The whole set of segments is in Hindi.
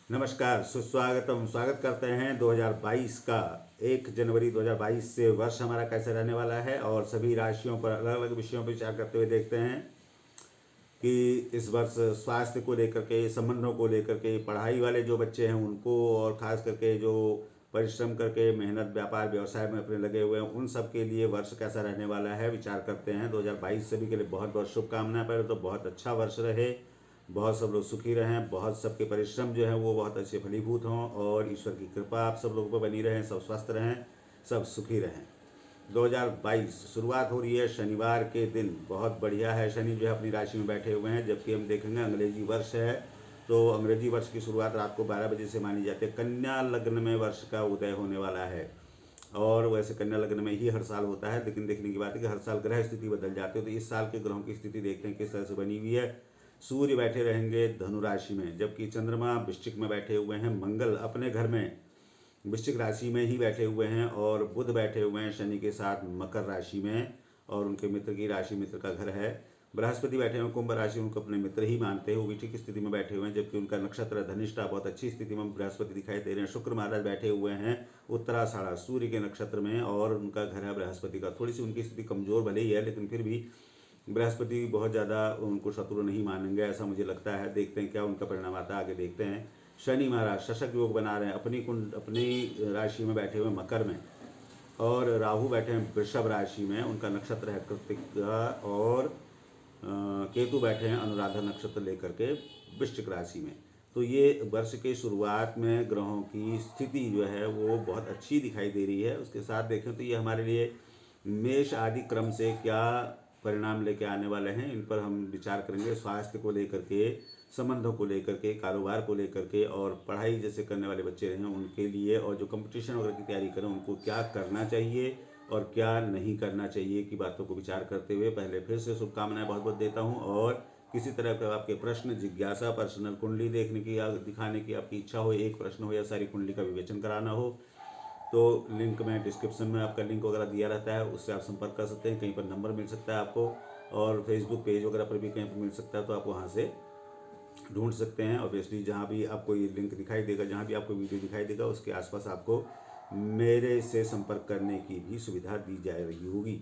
नमस्कार, सुस्वागतम। स्वागत करते हैं 2022 का। 1 जनवरी 2022 से वर्ष हमारा कैसे रहने वाला है और सभी राशियों पर अलग अलग विषयों पर विचार करते हुए देखते हैं कि इस वर्ष स्वास्थ्य को लेकर के, संबंधों को लेकर के, पढ़ाई वाले जो बच्चे हैं उनको, और ख़ास करके जो परिश्रम करके मेहनत व्यापार व्यवसाय में अपने लगे हुए हैं, उन सब के लिए वर्ष कैसा रहने वाला है विचार करते हैं। 2022 सभी के लिए बहुत बहुत शुभकामनाएं। पहले तो बहुत अच्छा वर्ष रहे, बहुत सब लोग सुखी रहें, बहुत सबके परिश्रम जो है वो बहुत अच्छे फलीभूत हों, और ईश्वर की कृपा आप सब लोगों पर बनी रहें, सब स्वस्थ रहें, सब सुखी रहें। 2022 शुरुआत हो रही है शनिवार के दिन। बहुत बढ़िया है, शनि जो है अपनी राशि में बैठे हुए हैं, जबकि हम देखेंगे अंग्रेजी वर्ष है तो अंग्रेजी वर्ष की शुरुआत रात को 12 बजे से मानी जाती है। कन्या लग्न में वर्ष का उदय होने वाला है, और वैसे कन्या लग्न में ही हर साल होता है, लेकिन देखने की बात है कि हर साल ग्रह स्थिति बदल जाती है। तो इस साल के ग्रहों की स्थिति देखते हैं किस तरह से बनी हुई है। सूर्य बैठे रहेंगे धनु राशि में, जबकि चंद्रमा वृश्चिक में बैठे हुए हैं। मंगल अपने घर में वृश्चिक राशि में ही बैठे हुए हैं, और बुध बैठे हुए हैं शनि के साथ मकर राशि में, और उनके मित्र की राशि मित्र का घर है। बृहस्पति बैठे हुए कुंभ राशि, उनको अपने मित्र ही मानते हैं, वो भी ठीक स्थिति में बैठे हुए हैं, जबकि उनका नक्षत्र धनिष्ठा, बहुत अच्छी स्थिति में बृहस्पति दिखाई दे रहे हैं। शुक्र महाराज बैठे हुए हैं उत्तराषाढ़ा सूर्य के नक्षत्र में, और उनका घर है बृहस्पति का। थोड़ी सी उनकी स्थिति कमजोर भले ही है, लेकिन फिर भी बृहस्पति बहुत ज़्यादा उनको शत्रु नहीं मानेंगे, ऐसा मुझे लगता है। देखते हैं क्या उनका परिणाम आता है, आगे देखते हैं। शनि महाराज शशक योग बना रहे हैं, अपनी राशि में बैठे हुए मकर में, और राहु बैठे हैं वृषभ राशि में, उनका नक्षत्र है कृत्तिका, और केतु बैठे हैं अनुराधा नक्षत्र लेकर के वृश्चिक राशि में। तो ये वर्ष के शुरुआत में ग्रहों की स्थिति जो है वो बहुत अच्छी दिखाई दे रही है। उसके साथ देखें तो ये हमारे लिए मेष आदि क्रम से क्या परिणाम लेके आने वाले हैं, इन पर हम विचार करेंगे। स्वास्थ्य को लेकर के, संबंधों को लेकर के, कारोबार को लेकर के, और पढ़ाई जैसे करने वाले बच्चे रहे हैं उनके लिए, और जो कंपटीशन वगैरह की तैयारी करें उनको क्या करना चाहिए और क्या नहीं करना चाहिए की बातों को विचार करते हुए पहले फिर से शुभकामनाएं बहुत बहुत देता हूं। और किसी तरह का आपके प्रश्न, जिज्ञासा, पर्सनल कुंडली देखने की या दिखाने की आपकी इच्छा हो, एक प्रश्न हो या सारी कुंडली का विवेचन कराना हो, तो लिंक में डिस्क्रिप्शन में आपका लिंक वगैरह दिया रहता है, उससे आप संपर्क कर सकते हैं। कहीं पर नंबर मिल सकता है आपको, और फेसबुक पेज वगैरह पर भी कहीं पर मिल सकता है, तो आप वहाँ से ढूंढ सकते हैं। ऑब्वियसली जहाँ भी आपको ये लिंक दिखाई देगा, जहाँ भी आपको वीडियो दिखाई देगा, उसके आसपास आपको मेरे से संपर्क करने की भी सुविधा दी जा रही होगी।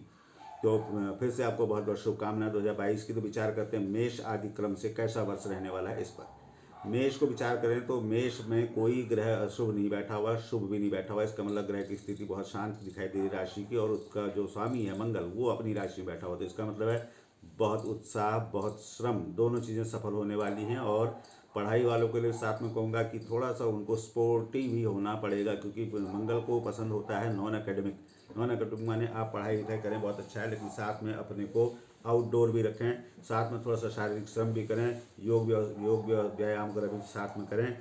तो फिर से आपको बहुत बहुत शुभकामनाएं 2022 की। तो विचार करते हैं मेष आदि क्रम से कैसा वर्ष रहने वाला है। इस पर मेष को विचार करें तो मेष में कोई ग्रह अशुभ नहीं बैठा हुआ, शुभ भी नहीं बैठा हुआ। इसका मतलब ग्रह की स्थिति बहुत शांत दिखाई दे रही राशि की, और उसका जो स्वामी है मंगल, वो अपनी राशि में बैठा हुआ। तो इसका मतलब है बहुत उत्साह, बहुत श्रम, दोनों चीज़ें सफल होने वाली हैं। और पढ़ाई वालों के लिए साथ में कहूँगा कि थोड़ा सा उनको स्पोर्टिव भी होना पड़ेगा, क्योंकि मंगल को पसंद होता है नॉन एकेडमिक। नॉन एकेडमिक माने आप पढ़ाई लिखाई करें बहुत अच्छा है, लेकिन साथ में अपने को आउटडोर भी रखें, साथ में थोड़ा सा शारीरिक श्रम भी करें, योग व्यायाम वगैरह भी साथ में करें।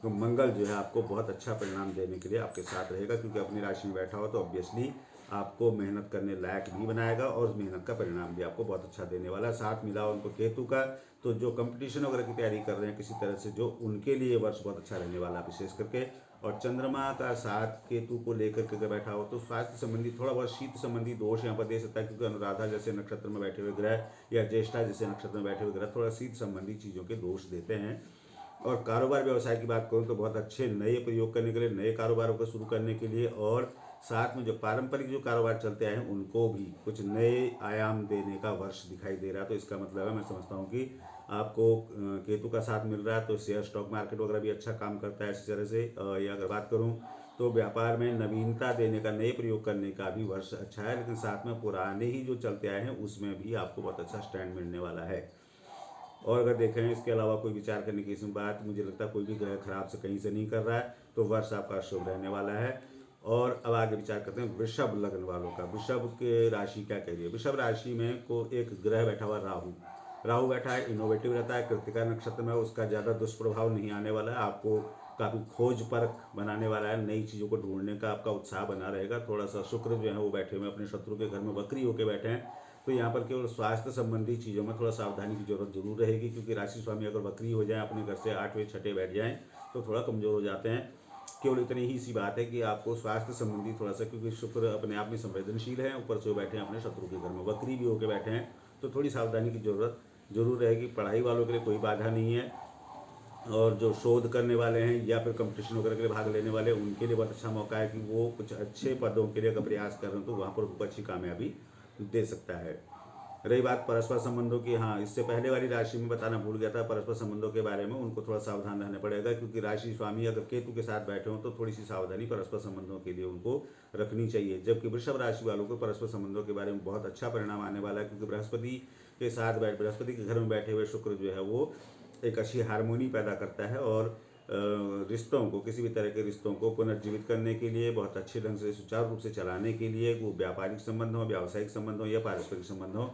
तो मंगल जो है आपको बहुत अच्छा परिणाम देने के लिए आपके साथ रहेगा, क्योंकि अपनी राशि में बैठा हो तो ऑब्वियसली आपको मेहनत करने लायक भी बनाएगा, और उस मेहनत का परिणाम भी आपको बहुत अच्छा देने वाला है। साथ मिला उनको केतु का, तो जो कंपटीशन वगैरह की तैयारी कर रहे हैं किसी तरह से, जो उनके लिए वर्ष बहुत अच्छा रहने वाला है विशेष करके। और चंद्रमा का साथ केतु को लेकर के बैठा हो तो स्वास्थ्य संबंधी थोड़ा बहुत शीत संबंधी दोष यहाँ पर दे सकता है, क्योंकि अनुराधा जैसे नक्षत्र में बैठे हुए ग्रह या ज्येष्ठा जैसे नक्षत्र में बैठे हुए ग्रह थोड़ा शीत संबंधी चीज़ों के दोष देते हैं। और कारोबार व्यवसाय की बात करूँ तो बहुत अच्छे नए प्रयोग करने के लिए, नए कारोबारों को शुरू करने के लिए, और साथ में जो पारंपरिक जो कारोबार चलते आए हैं उनको भी कुछ नए आयाम देने का वर्ष दिखाई दे रहा है। तो इसका मतलब है, मैं समझता हूँ कि आपको केतु का साथ मिल रहा है, तो शेयर स्टॉक मार्केट वगैरह भी अच्छा काम करता है इसी तरह से। या अगर बात करूँ तो व्यापार में नवीनता देने का, नए प्रयोग करने का भी वर्ष अच्छा है, लेकिन साथ में पुराने ही जो चलते आए हैं उसमें भी आपको बहुत अच्छा स्टैंड मिलने वाला है। और अगर देखें इसके अलावा कोई विचार करने की इसमें बात, मुझे लगता है कोई भी ग्रह खराब से कहीं से नहीं कर रहा है, तो वर्ष आपका शुभ रहने वाला है। और अब आगे विचार करते हैं वृषभ लग्न वालों का। वृषभ के राशि क्या कह रही है। वृषभ राशि में को एक ग्रह बैठा हुआ राहु। राहु बैठा है, इनोवेटिव रहता है, कृत्तिका नक्षत्र में, उसका ज़्यादा दुष्प्रभाव नहीं आने वाला है। आपको काफ़ी खोज परख बनाने वाला है, नई चीज़ों को ढूंढने का आपका उत्साह बना रहेगा। थोड़ा सा शुक्र जो है वो बैठे हुए अपने शत्रु के घर में वक्री होकर बैठे हैं, तो यहाँ पर केवल स्वास्थ्य संबंधी चीज़ों में थोड़ा सावधानी की जरूरत जरूर रहेगी, क्योंकि राशि स्वामी अगर वक्री हो जाए, अपने घर से 8वें 6ठे बैठ जाएं, तो थोड़ा कमज़ोर हो जाते हैं। केवल इतनी ही सी बात है कि आपको स्वास्थ्य संबंधी थोड़ा सा, क्योंकि शुक्र अपने आप में संवेदनशील है, ऊपर से वो बैठे हैं अपने शत्रु के घर में, वक्री भी होकर बैठे हैं, तो थोड़ी सावधानी की जरूरत जरूर रहेगी। पढ़ाई वालों के लिए कोई बाधा नहीं है, और जो शोध करने वाले हैं या फिर कंपटीशन वगैरह के लिए भाग लेने वाले हैं, उनके लिए बहुत अच्छा मौका है कि वो कुछ अच्छे पदों के लिए अगर प्रयास कर रहे हैं तो वहाँ पर उनको अच्छी कामयाबी दे सकता है। रही बात परस्पर संबंधों की, हाँ इससे पहले वाली राशि में बताना भूल गया था, परस्पर संबंधों के बारे में उनको थोड़ा सावधान रहना पड़ेगा, क्योंकि राशि स्वामी अगर केतु के साथ बैठे हों तो थोड़ी सी सावधानी परस्पर संबंधों के लिए उनको रखनी चाहिए। जबकि वृषभ राशि वालों को परस्पर संबंधों के बारे में बहुत अच्छा परिणाम आने वाला है, क्योंकि बृहस्पति के घर में बैठे हुए शुक्र जो है वो एक अच्छी हारमोनी पैदा करता है और रिश्तों को, किसी भी तरह के रिश्तों को पुनर्जीवित करने के लिए, बहुत अच्छे ढंग से सुचारू रूप से चलाने के लिए, वो व्यापारिक संबंध हो, व्यावसायिक संबंध हो या पारस्परिक संबंध हो,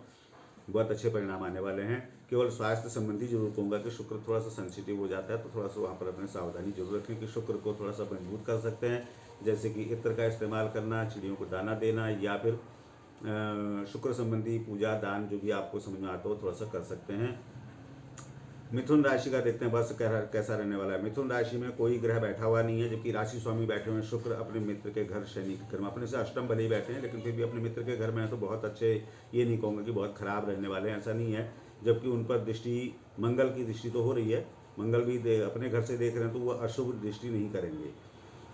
बहुत अच्छे परिणाम आने वाले हैं। केवल स्वास्थ्य संबंधी जरूर कहूँगा कि शुक्र थोड़ा सा सेंसिटिव हो जाता है, तो थोड़ा सा वहाँ पर अपने सावधानी जरूर रखें कि शुक्र को थोड़ा सा मजबूत कर सकते हैं, जैसे कि इत्र का इस्तेमाल करना, चिड़ियों को दाना देना, या फिर शुक्र संबंधी पूजा दान जो भी आपको समझ में आता हो थोड़ा सा कर सकते हैं। मिथुन राशि का देखते हैं वर्ष कैसा रहने वाला है। मिथुन राशि में कोई ग्रह बैठा हुआ नहीं है, जबकि राशि स्वामी बैठे हुए हैं शुक्र अपने मित्र के घर, शनि के घर में। अपने से अष्टम भले ही बैठे हैं, लेकिन फिर भी अपने मित्र के घर में है तो बहुत अच्छे, ये नहीं कहूँगा कि बहुत खराब रहने वाले हैं, ऐसा नहीं है। जबकि उन पर दृष्टि, मंगल की दृष्टि तो हो रही है, मंगल भी अपने घर से देख रहे हैं, तो वो अशुभ दृष्टि नहीं करेंगे।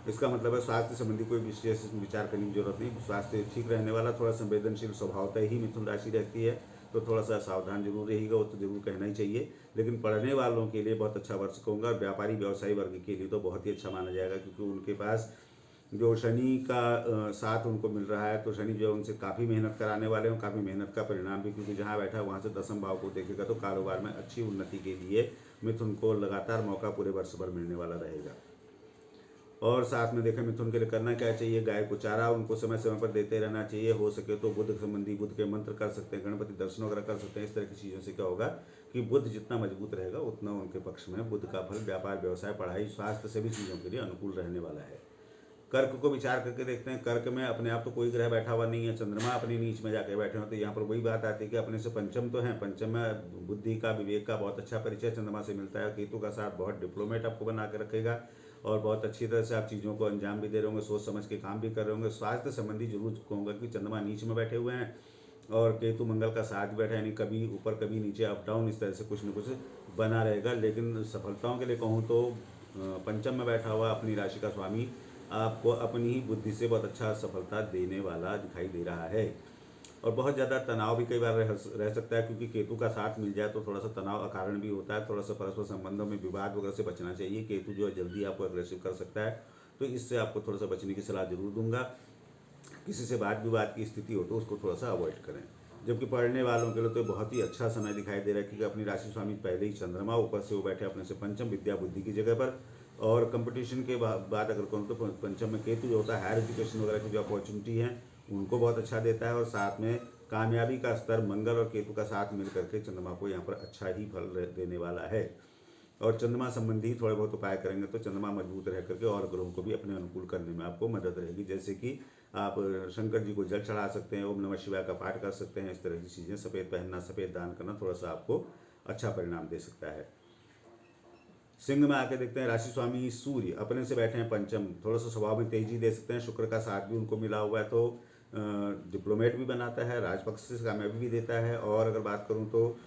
इसका मतलब है स्वास्थ्य संबंधी कोई विशेष विचार करने की जरूरत नहीं, स्वास्थ्य ठीक रहने वाला। थोड़ा संवेदनशील स्वभावतः ही मिथुन राशि रहती है, तो थोड़ा सा सावधान जरूर रहेगा, वो तो जरूर कहना ही चाहिए। लेकिन पढ़ने वालों के लिए बहुत अच्छा वर्ष कहूँगा, और व्यापारी व्यवसायी वर्ग के लिए तो बहुत ही अच्छा माना जाएगा, क्योंकि उनके पास जो शनि का साथ उनको मिल रहा है, तो शनि जो है उनसे काफ़ी मेहनत कराने वाले हैं, काफ़ी मेहनत का परिणाम भी, क्योंकि जहाँ बैठा है वहाँ से दसम भाव को देखेगा, तो कारोबार में अच्छी उन्नति के लिए मिथुन को लगातार मौका पूरे वर्ष भर मिलने वाला रहेगा। और साथ में देखें मिथुन के लिए करना क्या चाहिए, गाय को चारा उनको समय समय पर देते रहना चाहिए। हो सके तो बुध संबंधी, बुध के मंत्र कर सकते हैं, गणपति दर्शन वगैरह कर सकते हैं। इस तरह की चीज़ों से क्या होगा कि बुध जितना मजबूत रहेगा उतना उनके पक्ष में बुध का फल व्यापार व्यवसाय पढ़ाई स्वास्थ्य सभी चीज़ों के लिए अनुकूल रहने वाला है। कर्क को विचार करके देखते हैं। कर्क में अपने आप तो कोई ग्रह बैठा हुआ नहीं है, चंद्रमा अपनी नीच में जाके बैठे हो, तो यहाँ पर वही बात आती है कि अपने से पंचम तो है, पंचम में बुद्धि का, विवेक का बहुत अच्छा परिचय चंद्रमा से मिलता है। केतु का साथ बहुत डिप्लोमेट आपको बना के रखेगा और बहुत अच्छी तरह से आप चीज़ों को अंजाम भी दे रहे होंगे, सोच समझ के काम भी कर रहे होंगे। स्वास्थ्य संबंधी जरूर कहूँगा कि चंद्रमा नीच में बैठे हुए हैं और केतु मंगल का साथ बैठा है, यानी कभी ऊपर कभी नीचे, अप डाउन, इस तरह से कुछ न कुछ बना रहेगा। लेकिन सफलताओं के लिए कहूँ तो पंचम में बैठा हुआ अपनी राशि का स्वामी आपको अपनी ही बुद्धि से बहुत अच्छा सफलता देने वाला दिखाई दे रहा है। और बहुत ज़्यादा तनाव भी कई बार रह सकता है, क्योंकि केतु का साथ मिल जाए तो थोड़ा सा तनाव अकारण भी होता है। थोड़ा सा परस्पर संबंधों में विवाद वगैरह से बचना चाहिए। केतु जो है जल्दी आपको अग्रेसिव कर सकता है, तो इससे आपको थोड़ा सा बचने की सलाह जरूर दूंगा। किसी से वाद विवाद की स्थिति हो तो उसको थोड़ा सा अवॉइड करें। जबकि पढ़ने वालों के लिए तो बहुत ही अच्छा समय दिखाई दे रहा है, क्योंकि अपनी राशि स्वामी पहले ही चंद्रमा, ऊपर से वो बैठे अपने से पंचम विद्या बुद्धि की जगह पर। और कंपटीशन के बात अगर कहूँ तो पंचम में केतु जो होता है हायर एजुकेशन वगैरह की जो अपॉर्चुनिटी है उनको बहुत अच्छा देता है। और साथ में कामयाबी का स्तर मंगल और केतु का साथ मिल करके चंद्रमा को यहाँ पर अच्छा ही फल देने वाला है। और चंद्रमा संबंधी थोड़े बहुत उपाय करेंगे तो चंद्रमा मजबूत रह करके और ग्रहों को भी अपने अनुकूल करने में आपको मदद रहेगी। जैसे कि आप शंकर जी को जल चढ़ा सकते हैं, ओम नमः शिवाय का पाठ कर सकते हैं। इस तरह की चीज़ें, सफ़ेद पहनना, सफ़ेद दान करना थोड़ा सा आपको अच्छा परिणाम दे सकता है। सिंह में आके देखते हैं राशि स्वामी सूर्य अपने से बैठे हैं पंचम, थोड़ा सा स्वभाव में तेजी दे सकते हैं। शुक्र का साथ भी उनको मिला हुआ है, तो डिप्लोमेट भी बनाता है, राजपक्ष से कामयाबी भी देता है। और अगर बात करूं तो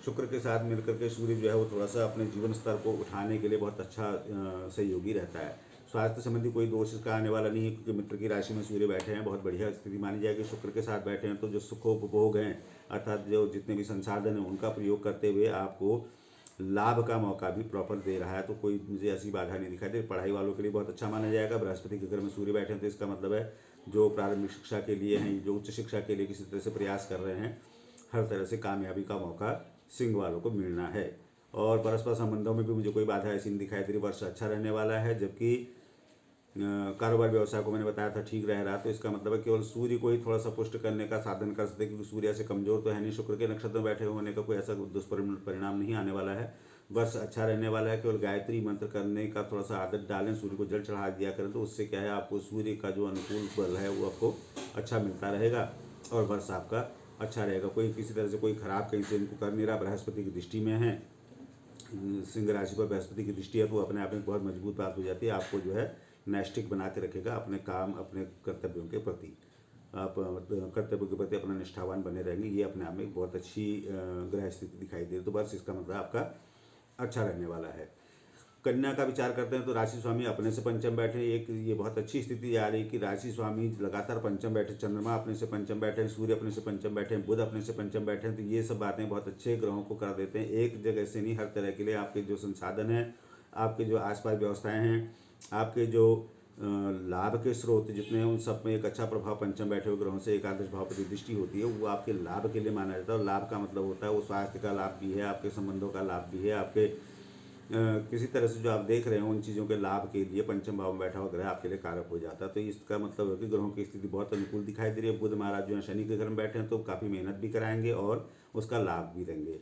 शुक्र के साथ मिलकर के सूर्य जो है वो थोड़ा सा अपने जीवन स्तर को उठाने के लिए बहुत अच्छा सहयोगी रहता है। स्वास्थ्य संबंधी कोई दोष इसका आने वाला नहीं है, क्योंकि मित्र की राशि में सूर्य बैठे हैं, बहुत बढ़िया स्थिति मानी जाएगी। शुक्र के साथ बैठे हैं तो जो सुखोपभोग हैं, अर्थात जो जितने भी संसाधन हैं उनका प्रयोग करते हुए आपको लाभ का मौका भी प्रॉपर दे रहा है, तो कोई मुझे ऐसी बाधा नहीं दिखाई दे। पढ़ाई वालों के लिए बहुत अच्छा माना जाएगा। बृहस्पति के घर में सूर्य बैठे हैं, तो इसका मतलब है जो प्रारंभिक शिक्षा के लिए हैं, जो उच्च शिक्षा के लिए किसी तरह से प्रयास कर रहे हैं, हर तरह से कामयाबी का मौका सिंह वालों को मिलना है। और परस्पर संबंधों में भी मुझे कोई बाधा ऐसी नहीं दिखाई दे रही। वर्ष अच्छा रहने वाला है। जबकि कारोबार व्यवसाय को मैंने बताया था ठीक रह रहा, तो इसका मतलब है केवल सूर्य को ही थोड़ा सा पुष्ट करने का साधन कर सकते हैं, क्योंकि सूर्य से कमजोर तो है नहीं। शुक्र के नक्षत्र में बैठे होने का कोई ऐसा दुष्परिणाम नहीं आने वाला है। वर्ष अच्छा रहने वाला है। केवल गायत्री मंत्र करने का थोड़ा सा आदत डालें, सूर्य को जल चढ़ा दिया करें, तो उससे क्या है आपको सूर्य का जो अनुकूल बल है वो आपको अच्छा मिलता रहेगा और वर्ष आपका अच्छा रहेगा। कोई किसी तरह से कोई खराब कहीं से इनको कर नहीं रहा। बृहस्पति की दृष्टि में है, सिंह राशि पर बृहस्पति की दृष्टि है, तो अपने आप में बहुत मजबूत बात हो जाती है। आपको जो है नैष्टिक बना के रखेगा अपने काम, अपने कर्तव्यों के प्रति। आप कर्तव्य के प्रति अपना निष्ठावान बने रहेंगे। ये अपने आप में बहुत अच्छी ग्रह स्थिति दिखाई दे रही, तो बस इसका मतलब आपका अच्छा रहने वाला है। कन्या का विचार करते हैं तो राशि स्वामी अपने से पंचम बैठे, एक ये बहुत अच्छी स्थिति आ रही कि राशि स्वामी लगातार पंचम बैठे, चंद्रमा अपने से पंचम बैठे, सूर्य अपने से पंचम बैठे, बुध अपने से पंचम बैठे, तो ये सब बातें बहुत अच्छे ग्रहों को कर देते हैं। एक जगह से नहीं, हर तरह के लिए आपके जो संसाधन हैं, आपके जो आसपास व्यवस्थाएं हैं, आपके जो लाभ के स्रोत जितने हैं, उन सब में एक अच्छा प्रभाव पंचम बैठे हुए ग्रहों से एकादश भाव पर दृष्टि होती है, वो आपके लाभ के लिए माना जाता है। और लाभ का मतलब होता है वो स्वास्थ्य का लाभ भी है, आपके संबंधों का लाभ भी है, आपके किसी तरह से जो आप देख रहे हो उन चीज़ों के लाभ के लिए पंचम भाव में बैठा हुआ ग्रह आपके लिए कारक हो जाता है। तो इसका मतलब है कि ग्रहों की स्थिति बहुत अनुकूल दिखाई दे रही है। बुध महाराज जो है शनि के घर में बैठे हैं तो काफ़ी मेहनत भी कराएंगे और उसका लाभ भी देंगे।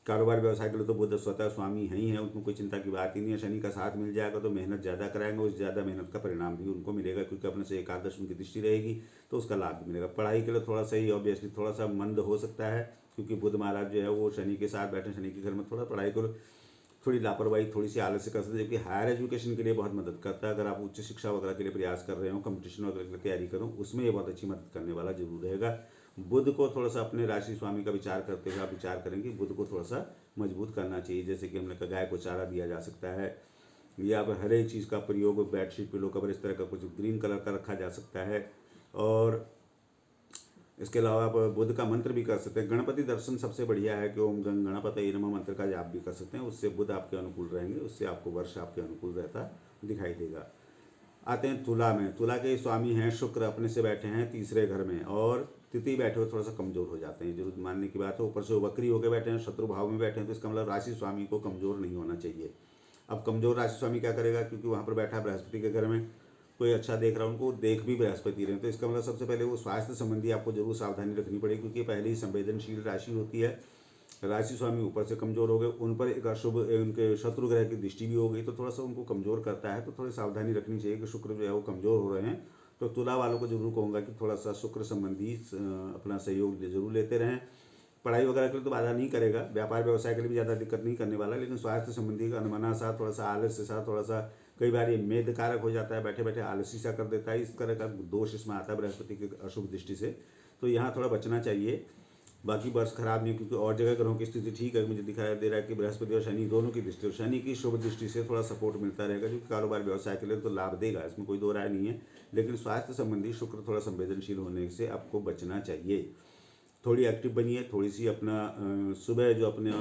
कारोबार व्यवसाय के लिए तो बुध स्वतः स्वामी है ही है, उनको कोई चिंता की बात ही नहीं है। शनि का साथ मिल जाएगा तो मेहनत ज़्यादा कराएंगे, उस ज़्यादा मेहनत का परिणाम भी उनको मिलेगा, क्योंकि अपने से एकादश उनकी दृष्टि रहेगी तो उसका लाभ भी मिलेगा। पढ़ाई के लिए थोड़ा सा ही ऑब्वियसली थोड़ा सा मंद हो सकता है, क्योंकि बुध महाराज जो है वो शनि के साथ बैठे, शनि के घर में थोड़ा पढ़ाई को थोड़ी लापरवाही, थोड़ी सी आलस्य कर सकते हैं, जबकि हायर एजुकेशन के लिए बहुत मदद करता है। अगर आप उच्च शिक्षा वगैरह के लिए प्रयास कर रहे हो, कंपटीशन वगैरह की तैयारी करो, उसमें ये बहुत अच्छी मदद करने वाला जरूर रहेगा। बुध को थोड़ा सा अपने राशि स्वामी का विचार करते हुए आप विचार करेंगे बुध को थोड़ा सा मजबूत करना चाहिए। जैसे कि हमने कहा गाय को चारा दिया जा सकता है, या फिर हर एक चीज़ का प्रयोग, बेडशीट पिलो कवर इस तरह का कुछ ग्रीन कलर का रखा जा सकता है। और इसके अलावा आप बुध का मंत्र भी कर सकते हैं। गणपति दर्शन सबसे बढ़िया है कि ओम गण गणपतये नमः मंत्र का जाप भी कर सकते हैं, उससे बुध आपके अनुकूल रहेंगे, उससे आपको वर्ष आपके अनुकूल रहता दिखाई देगा। आते हैं तुला में। तुला के स्वामी हैं शुक्र, अपने से बैठे हैं तीसरे घर में, और तिथि बैठे हुए थोड़ा सा कमजोर हो जाते हैं, जरूर मानने की बात है। ऊपर से वक्री होकर बैठे हैं, शत्रु भाव में बैठे हैं, तो इसका मतलब राशि स्वामी को कमजोर नहीं होना चाहिए। अब कमजोर राशि स्वामी क्या करेगा, क्योंकि वहाँ पर बैठा है बृहस्पति के घर में, कोई अच्छा देख रहा है, उनको देख भी बृहस्पति रहे, तो इसका मतलब सबसे पहले वो स्वास्थ्य संबंधी आपको जरूर सावधानी रखनी पड़ेगी, क्योंकि पहले ही संवेदनशील राशि होती है। राशि स्वामी ऊपर से कमजोर हो गए, उन पर एक अशुभ उनके शत्रु ग्रह की दृष्टि भी हो गई, तो थोड़ा सा उनको कमजोर करता है। तो थोड़ी सावधानी रखनी चाहिए कि शुक्र जो है वो कमजोर हो रहे हैं। तो तुला वालों को जरूर कहूँगा कि थोड़ा सा शुक्र संबंधी अपना सहयोग जरूर लेते रहें। पढ़ाई वगैरह के लिए तो बाधा नहीं करेगा, व्यापार व्यवसाय के लिए भी ज़्यादा दिक्कत नहीं करने वाला, लेकिन स्वास्थ्य संबंधी अनमना सा, थोड़ा सा आलस्य सा, थोड़ा सा कई बार ये मेद कारक हो जाता है, बैठे बैठे आलसी सा कर देता है, इस तरह का दोष इसमें आता है बृहस्पति की अशुभ दृष्टि से, तो यहाँ थोड़ा बचना चाहिए। बाकी वर्ष खराब नहीं, क्योंकि और जगह ग्रहों की स्थिति ठीक है। मुझे दिखाई दे रहा है कि बृहस्पति और शनि दोनों की दृष्टि, शनि की शुभ दृष्टि से थोड़ा सपोर्ट मिलता रहेगा, जो कारोबार व्यवसाय के लिए तो लाभ देगा, इसमें कोई दो राय नहीं है। लेकिन स्वास्थ्य संबंधी शुक्र थोड़ा संवेदनशील होने से आपको बचना चाहिए। थोड़ी एक्टिव बनिए, थोड़ी सी अपना सुबह जो अपने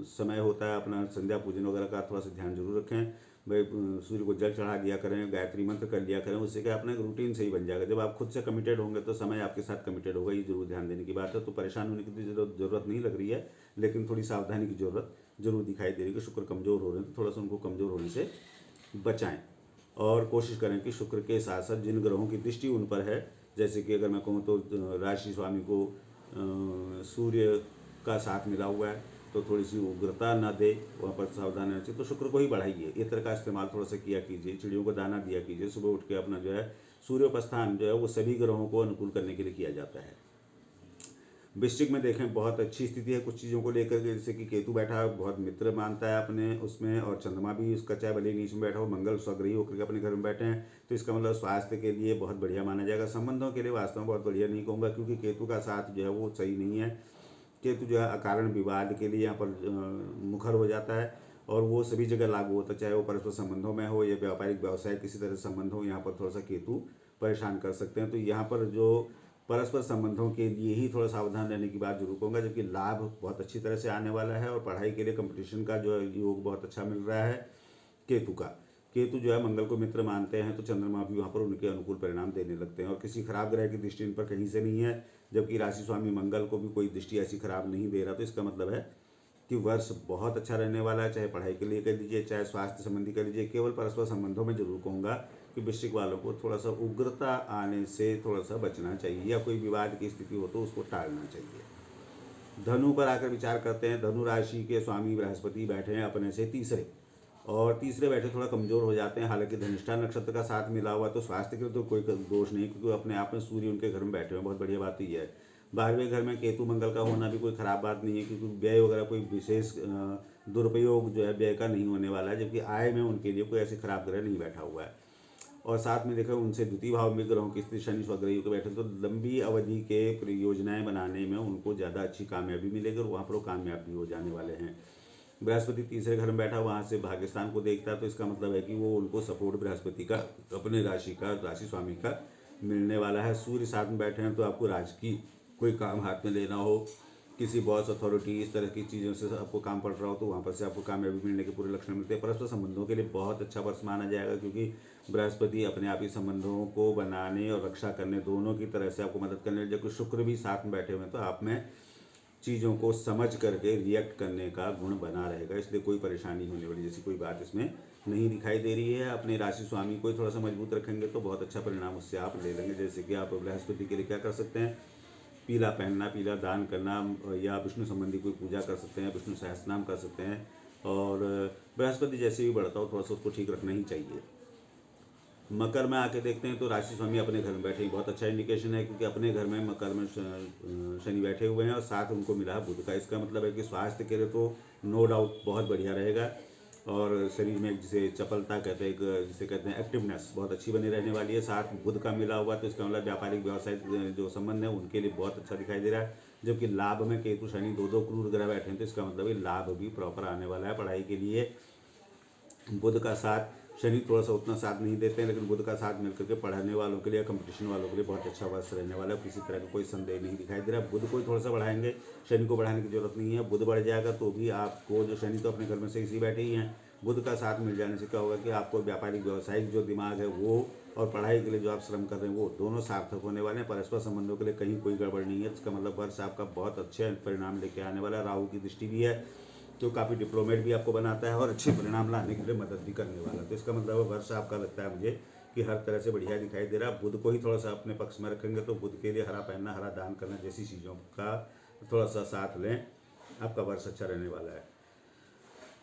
समय होता है अपना संध्या पूजन वगैरह का थोड़ा सा ध्यान जरूर रखें। भाई सूर्य को जल चढ़ा दिया करें, गायत्री मंत्र कर लिया करें, उससे क्या अपना एक रूटीन सही बन जाएगा। जब आप खुद से कमिटेड होंगे तो समय आपके साथ कमिटेड होगा, ये जरूर ध्यान देने की बात है। तो परेशान होने की जरूरत नहीं लग रही है, लेकिन थोड़ी सावधानी की जरूरत जरूर दिखाई दे रही है कि शुक्र कमजोर हो रहे हैं, तो थोड़ा सा उनको कमजोर होने से बचाएं। और कोशिश करें कि शुक्र के साथ साथ जिन ग्रहों की दृष्टि उन पर है, जैसे कि अगर मैं कहूँ तो राशि स्वामी को सूर्य का साथ मिला हुआ है, तो थोड़ी सी उग्रता ना दे, वहाँ पर सावधान रहना चाहिए। तो शुक्र को ही बढ़ाइए, इत्र का इस्तेमाल थोड़ा सा किया कीजिए, चिड़ियों को दाना दिया कीजिए, सुबह उठ के अपना जो है सूर्योपस्थान जो है वो सभी ग्रहों को अनुकूल करने के लिए किया जाता है। वृश्चिक में देखें बहुत अच्छी स्थिति है कुछ चीज़ों को लेकर के, जैसे कि केतु बैठा बहुत मित्र मानता है अपने उसमें, और चंद्रमा भी उसका चाहे भले नीच में बैठा हो, मंगल स्वग्रही होकर के अपने घर में बैठे हैं, तो इसका मतलब स्वास्थ्य के लिए बहुत बढ़िया माना जाएगा। संबंधों के लिए वास्तव में बहुत बढ़िया नहीं कहूँगा, क्योंकि केतु का साथ जो है वो सही नहीं है। केतु जो है अकारण विवाद के लिए यहाँ पर मुखर हो जाता है, और वो सभी जगह लागू होता है, चाहे वो परस्पर संबंधों में हो या व्यापारिक व्यवसाय किसी तरह संबंध हो, यहाँ पर थोड़ा सा केतु परेशान कर सकते हैं। तो यहाँ पर जो परस्पर संबंधों के लिए ही थोड़ा सावधान रहने की बात जरूर कहूँगा, जबकि लाभ बहुत अच्छी तरह से आने वाला है, और पढ़ाई के लिए कंपटीशन का जो योग बहुत अच्छा मिल रहा है केतु का। केतु जो है मंगल को मित्र मानते हैं, तो चंद्रमा भी वहाँ पर उनके अनुकूल परिणाम देने लगते हैं, और किसी खराब ग्रह की दृष्टि इन पर कहीं से नहीं है, जबकि राशि स्वामी मंगल को भी कोई दृष्टि ऐसी खराब नहीं दे रहा। तो इसका मतलब है कि वर्ष बहुत अच्छा रहने वाला है, चाहे पढ़ाई के लिए कर लीजिए, चाहे स्वास्थ्य संबंधी कर लीजिए। केवल परस्पर संबंधों में जरूर कहूँगा कि वृश्चिक वालों को थोड़ा सा उग्रता आने से थोड़ा सा बचना चाहिए, या कोई विवाद की स्थिति हो तो उसको टालना चाहिए। धनु पर आकर विचार करते हैं। धनु राशि के स्वामी बृहस्पति बैठे हैं अपने से तीसरे, और तीसरे बैठे थोड़ा कमजोर हो जाते हैं। हालांकि धनिष्ठा नक्षत्र का साथ मिला हुआ, तो स्वास्थ्य के तो कोई दोष नहीं, क्योंकि अपने आप में सूर्य उनके घर में बैठे हुए, बहुत बढ़िया बात ही है। 12वें घर में केतु मंगल का होना भी कोई खराब बात नहीं है, क्योंकि व्यय वगैरह कोई विशेष दुरुपयोग जो है व्यय का नहीं होने वाला है, जबकि आय में उनके लिए कोई ऐसे खराब ग्रह नहीं बैठा हुआ है। और साथ में देखो उनसे द्वितीय भाव में ग्रहों की स्थिति शनि स्वग्रही को बैठे, तो लंबी अवधि के योजनाएं बनाने में उनको ज़्यादा अच्छी कामयाबी मिलेगी, और वहाँ पर वो कामयाब भी हो जाने वाले हैं। बृहस्पति तीसरे घर में बैठा वहाँ से भाग्यस्थान को देखता है, तो इसका मतलब है कि वो उनको सपोर्ट बृहस्पति का अपने राशि स्वामी का मिलने वाला है। सूर्य साथ में बैठे हैं तो आपको राजकीय कोई काम हाथ में लेना हो, किसी बॉस अथॉरिटी इस तरह की चीज़ों से आपको काम पड़ रहा हो तो वहाँ पर से आपको कामयाबी मिलने के पूरे लक्षण मिलते हैं। परस्पर संबंधों के लिए बहुत अच्छा वर्ष माना जाएगा, क्योंकि बृहस्पति अपने आप ही संबंधों को बनाने और रक्षा करने दोनों की तरह से आपको मदद करने, जबकि शुक्र भी साथ में बैठे हुए हैं तो आप में चीज़ों को समझ करके रिएक्ट करने का गुण बना रहेगा, इसलिए कोई परेशानी होने वाली जैसी कोई बात इसमें नहीं दिखाई दे रही है। अपने राशि स्वामी को थोड़ा सा मजबूत रखेंगे तो बहुत अच्छा परिणाम उससे आप ले लेंगे। जैसे कि आप बृहस्पति के लिए क्या कर सकते हैं, पीला पहनना, पीला दान करना, या विष्णु संबंधी कोई पूजा कर सकते हैं, विष्णु सहस्त्रनाम कर सकते हैं। और बृहस्पति जैसे भी बढ़ता हो थोड़ा सा उसको ठीक रखना ही चाहिए। मकर में आके देखते हैं तो राशि स्वामी अपने घर में बैठे ही बहुत अच्छा इंडिकेशन है, क्योंकि अपने घर में मकर में शनि बैठे हुए हैं और साथ उनको मिला है बुध का। इसका मतलब है कि स्वास्थ्य के लिए तो नो डाउट बहुत बढ़िया रहेगा, और शरीर में जिसे चपलता कहते हैं, जिसे कहते हैं एक्टिवनेस, बहुत अच्छी बनी रहने वाली है। साथ बुध का मिला हुआ तो इसका मतलब व्यापारिक व्यवसायिक जो संबंध है उनके लिए बहुत अच्छा दिखाई दे रहा है। जबकि लाभ में केतु शनि दो क्रूर ग्रह बैठे हैं तो इसका मतलब है लाभ भी प्रॉपर आने वाला है। पढ़ाई के लिए बुध का साथ, शनि थोड़ा सा उतना साथ नहीं देते हैं, लेकिन बुध का साथ मिलकर के पढ़ाने वालों के लिए, कंपटीशन वालों के लिए बहुत अच्छा वर्ष रहने वाला है। किसी तरह का कोई संदेह नहीं दिखाई दे रहा है। बुध को ही थोड़ा सा बढ़ाएंगे, शनि को बढ़ाने की जरूरत नहीं है। बुध बढ़ जाएगा तो भी आपको, जो शनि तो अपने घर में से इसी बैठे ही हैं, बुध का साथ मिल जाने से क्या होगा कि आपको व्यापारिक व्यवसायिक जो दिमाग है वो, और पढ़ाई के लिए जो आप श्रम कर रहे हैं वो दोनों सार्थक होने वाले हैं। परस्पर संबंधों के लिए कहीं कोई गड़बड़ नहीं है। इसका मतलब वर्ष आपका बहुत अच्छे परिणाम लेके आने वाला है। राहु की दृष्टि भी है जो काफ़ी डिप्लोमेट भी आपको बनाता है और अच्छे परिणाम लाने के लिए मदद भी करने वाला है। तो इसका मतलब वर्ष आपका लगता है मुझे कि हर तरह से बढ़िया दिखाई दे रहा है। बुध को ही थोड़ा सा अपने पक्ष में रखेंगे तो बुध के लिए हरा पहनना, हरा दान करना जैसी चीज़ों का थोड़ा सा साथ लें, आपका वर्ष अच्छा रहने वाला है।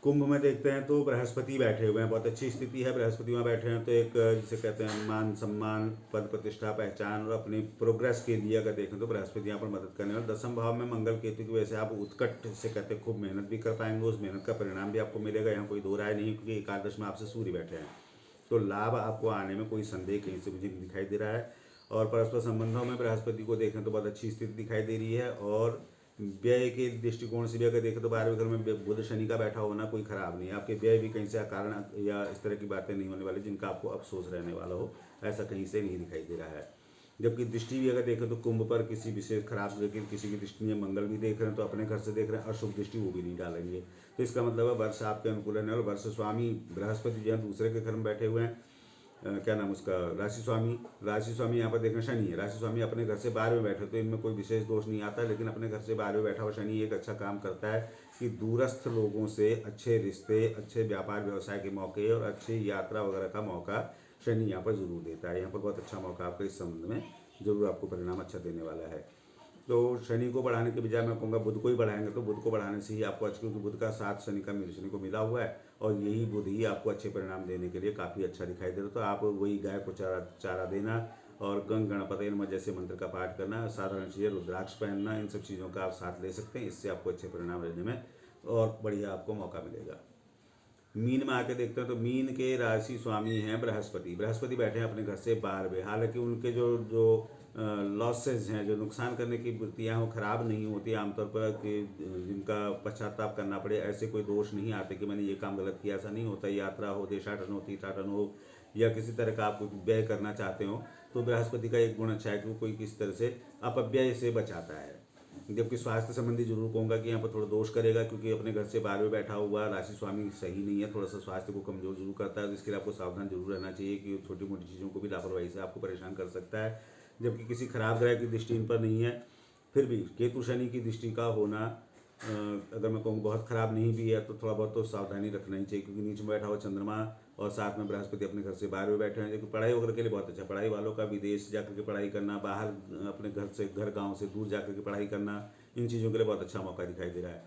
कुंभ में देखते हैं तो बृहस्पति बैठे हुए हैं, बहुत अच्छी स्थिति है। बृहस्पति वहाँ बैठे हैं तो एक जिसे कहते हैं मान सम्मान, पद प्रतिष्ठा, पहचान और अपनी प्रोग्रेस के लिए अगर देखें तो बृहस्पति यहाँ पर मदद करने वाले। दसम भाव में मंगल केतु की वजह से आप उत्कट से कहते हैं खूब मेहनत भी कर पाएंगे, उस मेहनत का परिणाम भी आपको मिलेगा, यहाँ कोई दो राय नहीं, क्योंकि एकादश में आपसे सूर्य बैठे हैं तो लाभ आपको आने में कोई संदेह कहीं से मुझे दिखाई दे रहा है। और परस्पर संबंधों में बृहस्पति को देखें तो बहुत अच्छी स्थिति दिखाई दे रही है। और व्यय के दृष्टिकोण से भी अगर देखें तो 12वें घर में बुध शनि का बैठा होना कोई खराब नहीं है। आपके व्यय भी कहीं से कारण या इस तरह की बातें नहीं होने वाली जिनका आपको अफसोस रहने वाला हो, ऐसा कहीं से नहीं दिखाई दे रहा है। जबकि दृष्टि भी अगर देखें तो कुंभ पर किसी विशेष खराब, लेकिन किसी की दृष्टि में मंगल भी देख रहे हैं तो अपने घर से देख रहे हैं, अशुभ दृष्टि वो भी नहीं डालेंगे। तो इसका मतलब है वर्ष आपके अनुकूल है। और वर्ष स्वामी बृहस्पति जो है दूसरे के घर में बैठे हुए हैं, क्या नाम उसका, राशि स्वामी यहाँ पर देखना शनि है। राशि स्वामी अपने घर से 12वें बैठे तो इनमें कोई विशेष दोष नहीं आता, लेकिन अपने घर से 12वें बैठा हुआ शनि एक अच्छा काम करता है कि दूरस्थ लोगों से अच्छे रिश्ते, अच्छे व्यापार व्यवसाय के मौके और अच्छी यात्रा वगैरह का मौका शनि यहाँ पर जरूर देता है। यहाँ पर बहुत अच्छा मौका आपका इस संबंध में जरूर आपको परिणाम अच्छा देने वाला है। तो शनि को बढ़ाने के बजाय मैं कहूँगा बुध को ही बढ़ाएंगे तो बुध को बढ़ाने से ही आपको अच्छा, क्योंकि बुध का साथ शनि को मिला हुआ है और यही बुध ही आपको अच्छे परिणाम देने के लिए काफ़ी अच्छा दिखाई दे रहा है। तो आप वही गाय को चारा देना और गंग गणपति नमः जैसे मंत्र का पाठ करना, साधारण चीज़ें, रुद्राक्ष पहनना, इन सब चीज़ों का आप साथ ले सकते हैं। इससे आपको अच्छे परिणाम लेने में और बढ़िया आपको मौका मिलेगा। मीन में आके देखते हैं तो मीन के राशि स्वामी हैं बृहस्पति बैठे हैं अपने घर से 12वें। हालांकि उनके जो लॉसेज हैं, जो नुकसान करने की वृत्तियाँ वो खराब नहीं होती आमतौर पर, कि जिनका पश्चाताप करना पड़े, ऐसे कोई दोष नहीं आते कि मैंने ये काम गलत किया, ऐसा नहीं होता। यात्रा हो, देशाटन हो, तीर्थाटन हो, या किसी तरह का आप व्यय करना चाहते हो तो बृहस्पति का एक गुण अच्छा है कि वो कोई किसी तरह से अपव्यय से बचाता है। जबकि स्वास्थ्य संबंधी जरूर कहूँगा कि यहाँ पर थोड़ा दोष करेगा, क्योंकि अपने घर से 12वें बैठा हुआ राशि स्वामी सही नहीं है, थोड़ा सा स्वास्थ्य को कमजोर जरूर करता है। तो इसके लिए आपको सावधान जरूर रहना चाहिए कि छोटी मोटी चीज़ों को भी लापरवाही से आपको परेशान कर सकता है। जबकि किसी खराब ग्रह की दृष्टि इन पर नहीं है, फिर भी केतु शनि की दृष्टि का होना अगर मैं कहूँ बहुत खराब नहीं भी है तो थोड़ा बहुत तो सावधानी रखना ही चाहिए, क्योंकि नीचे में बैठा हुआ चंद्रमा और साथ में बृहस्पति अपने घर से 12वें बैठे हैं, जो कि पढ़ाई वगैरह के लिए बहुत अच्छा। पढ़ाई वालों का विदेश जाकर के पढ़ाई करना, बाहर अपने घर गाँव से दूर जाकर के पढ़ाई करना, इन चीज़ों के लिए बहुत अच्छा मौका दिखाई दे रहा है।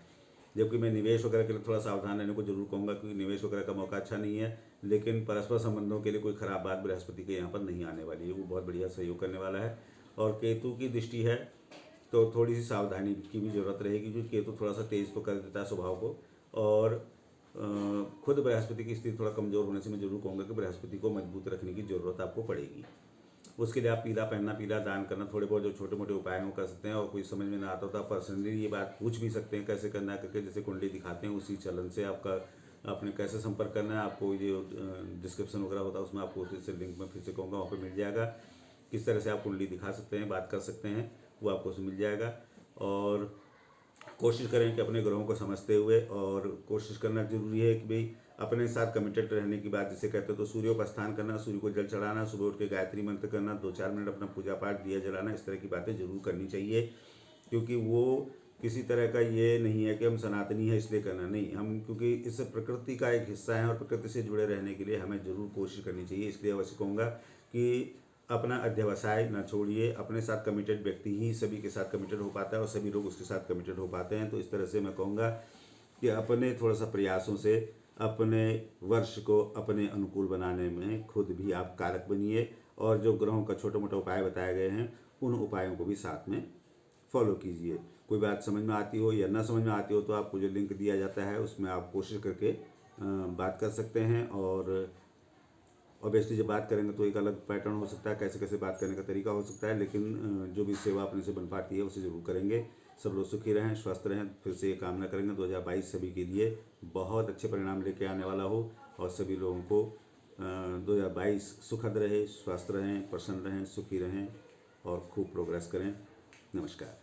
जबकि मैं निवेश वगैरह के लिए थोड़ा सावधान रहने को जरूर कहूँगा, क्योंकि निवेश वगैरह का मौका अच्छा नहीं है। लेकिन परस्पर संबंधों के लिए कोई खराब बात बृहस्पति के यहाँ पर नहीं आने वाली है, वो बहुत बढ़िया सहयोग करने वाला है। और केतु की दृष्टि है तो थोड़ी सी सावधानी की भी ज़रूरत रहेगी, क्योंकि केतु थोड़ा सा तेज तो कर देता है स्वभाव को, और खुद बृहस्पति की स्थिति थोड़ा कमज़ोर होने से मैं जरूर कहूँगा कि बृहस्पति को मजबूत रखने की ज़रूरत आपको पड़ेगी। उसके लिए आप पीला पहनना, पीला दान करना, थोड़े बहुत जो छोटे मोटे उपाय वो कर सकते हैं। और कोई समझ में ना आता तो आप पर्सनली ये बात पूछ भी सकते हैं कैसे करना है करके, जैसे कुंडली दिखाते हैं उसी चलन से आपका आपने कैसे संपर्क करना है। आपको ये डिस्क्रिप्शन वगैरह होता है उसमें आपको फिर से लिंक में फिर से कहूँगा, वहाँ पर मिल जाएगा किस तरह से आप कुंडली दिखा सकते हैं, बात कर सकते हैं, वो आपको उसमें मिल जाएगा। और कोशिश करें कि अपने ग्रहों को समझते हुए, और कोशिश करना जरूरी है कि भाई अपने साथ कमिटेड रहने की बात जिसे कहते हैं, तो सूर्य को स्नान करना, सूर्य को जल चढ़ाना, सुबह उठ के गायत्री मंत्र करना, 2-4 मिनट अपना पूजा पाठ, दिया जलाना, इस तरह की बातें जरूर करनी चाहिए। क्योंकि वो किसी तरह का ये नहीं है कि हम सनातनी है इसलिए करना, नहीं, हम क्योंकि इस प्रकृति का एक हिस्सा है और प्रकृति से जुड़े रहने के लिए हमें जरूर कोशिश करनी चाहिए। इसलिए अवश्य कहूँगा कि अपना अध्यवसाय न छोड़िए, अपने साथ कमिटेड व्यक्ति ही सभी के साथ कमिटेड हो पाता है और सभी लोग उसके साथ कमिटेड हो पाते हैं। तो इस तरह से मैं कहूँगा कि अपने थोड़ा सा प्रयासों से अपने वर्ष को अपने अनुकूल बनाने में खुद भी आप कारक बनिए, और जो ग्रहों का छोटे मोटे उपाय बताए गए हैं उन उपायों को भी साथ में फॉलो कीजिए। कोई बात समझ में आती हो या ना समझ में आती हो तो आपको जो लिंक दिया जाता है उसमें आप कोशिश करके बात कर सकते हैं। और ऑब्वियसली जब बात करेंगे तो एक अलग पैटर्न हो सकता है, कैसे कैसे बात करने का तरीका हो सकता है, लेकिन जो भी सेवा अपने से बन पाती है उसे ज़रूर करेंगे। सब लोग सुखी रहें, स्वस्थ रहें, फिर से ये कामना करेंगे 2022 सभी के लिए बहुत अच्छे परिणाम लेके आने वाला हो, और सभी लोगों को 2022 सुखद रहे, स्वस्थ रहें, प्रसन्न रहें, सुखी रहें और खूब प्रोग्रेस करें। नमस्कार।